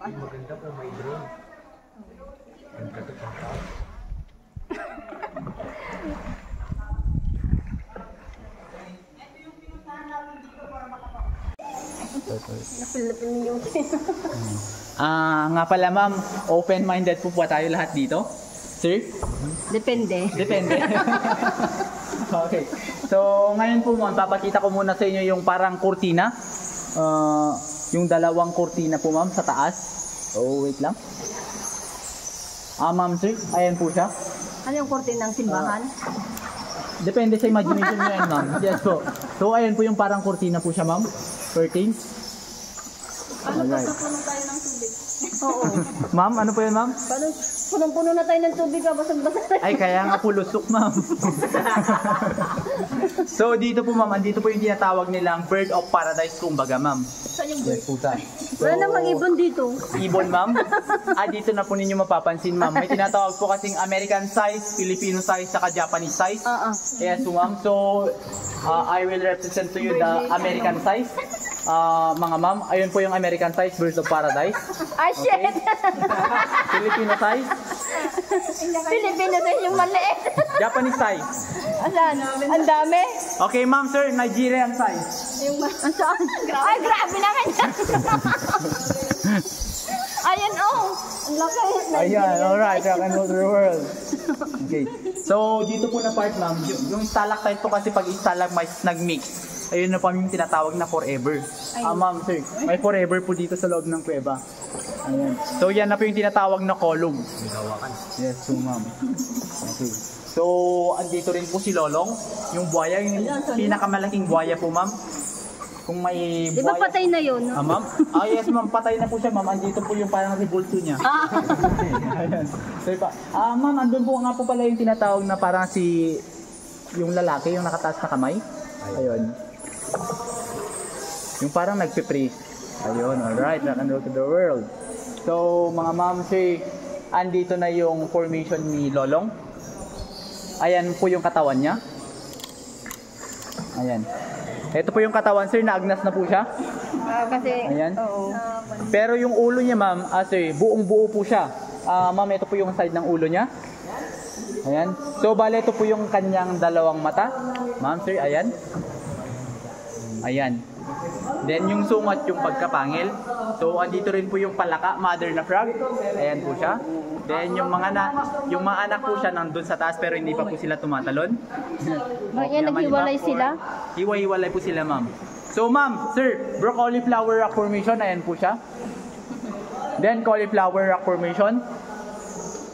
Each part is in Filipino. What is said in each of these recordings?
Maganda pa may drone. Ang katok ng tao. Nga pala ma'am, open-minded po ba tayo lahat dito? Sir? Depende. Depende. Okay. So, ngayon po ma'am, papakita ko muna sa inyo yung parang kurtina. Yung dalawang kurtina po ma'am sa taas. Oh, wait lang. Ma'am sir, ayan po siya. Ano yung kortina ng simbahan? Depende sa imagination nyo yan ma'am. Yes po. So, ayan po yung parang kurtina po siya ma'am. Curtains. Paano puno tayo ng tubig? Oo. Ma'am, ano po yan ma'am? Paano punong-puno na tayo ng tubig ka, basag-basag tayo. Ay, kaya nga po lusok, ma'am. So, dito po, ma'am, andito po yung tinatawag nilang bird of paradise, kumbaga, ma'am. Saan yung Yes, pusa. So, wala namang ibon dito. Ibon, ma'am? Dito na po ninyo mapapansin, ma'am. May tinatawag po kasing American size, Filipino size, saka Japanese size. Yes, so, ma'am. So, I will represent to you the American size. Mga ma'am, ayun po yung American size, bird of paradise. Ay, shit! Okay. Filipino size. Filipino size yung maliit. Japanese size. Asan? Ang dami? Okay, ma'am, sir, Nigerian size. Saan? Ay, grabe naman yan. Ayan, oh. Ang laki. Ayan, alright, rock and roll to the world. Okay. So, dito po na part, ma'am, yung stalactite po kasi pag stalagmites nag-mix, ayun na po yung tinatawag na forever. Ma'am, sir, may forever po dito sa loob ng kuweba. Ayan. So, yan na po yung tinatawag na column. Yes, so ma'am. Okay. So, andito rin po si Lolong, yung buhaya, yung pinakamalaking buhaya po, ma'am. Kung may buhaya... Di ba patay na yun? Ma'am? Yes, ma'am, patay na po siya, ma'am. Andito po yung parang ribulto niya. Ayan. So, ma'am, andun po nga po pala yung tinatawag na parang si... yung lalaki, yung nakataas na kamay. Ayun. Yung parang nagpe-praise. Ayun, alright, rock and roll to the world. So, mga ma'am, sir, andito na yung formation ni Lolong. Ayan po yung katawan niya. Ayan. Ito po yung katawan, sir, naagnas na po siya. Kasi, ayan. Oo. Pero yung ulo niya, ma'am, sir, buong-buo po siya. Ma'am, ito po yung side ng ulo niya. Ayan. So, bale, ito po yung kanyang dalawang mata. Ma'am, sir, ayan. Ayan. Then, yung sungat, yung pagkapangil. So, andito rin po yung palaka, mother na frog. Ayan po siya. Then, yung mga anak po siya nandun sa taas pero hindi pa po sila tumatalon. Yan, naghiwalay sila? Hiwa-hiwalay po sila, ma'am. So, ma'am, sir, broccoli flower rock formation. Ayan po siya. Then, cauliflower rock formation.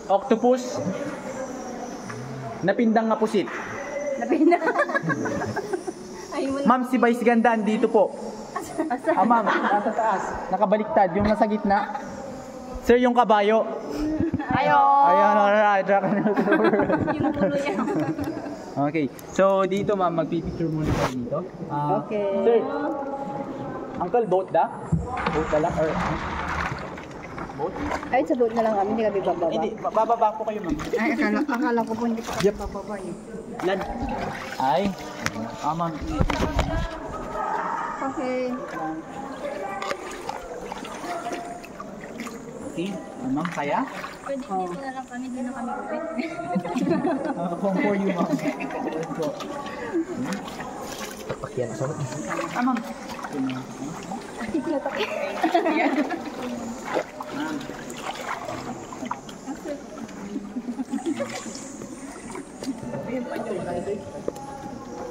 Octopus. Napindang nga pusit. Napindang. Ma'am, si Vice Ganda, dito po. Ma'am, nasa taas. Nakabaliktad, yung nasa gitna. Sir, yung kabayo. Ayan, alright. Yung tulo yan. Okay, so dito ma'am, magpipicture muna tayo dito. Okay. Sir, Uncle, boat da? Boat da lang? Or, boat? Ay, sa boat na lang kami, hindi kami bababa. Hindi, bababa po kayo ma'am. Ay, akala ko po hindi pa bababa yun. Land. Ay, ma'am. Okay. Okay, ma'am, kaya? Pwede dito na lang kami, hindi na kami uwi. Home for you, ma'am. Let's go. Pakyan sa Ma'am.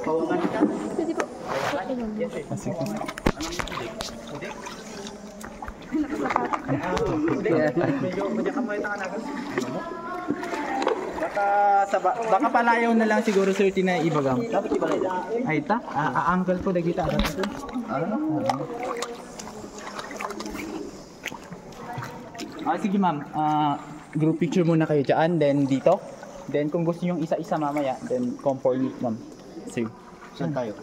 Pawakan ka? Pwede po. Yes, sir. Sige. Medyo kamoy ta kanagas. Baka palayaw na lang siguro sir tina ibagam. Dapat ibalay. Ay ta, uncle ko dagita ata. Sige ma'am. Group picture muna kayo diyan, then dito. Then kung gusto niyo isa-isa mamaya, then come for you ma'am. Sige. Saan tayo?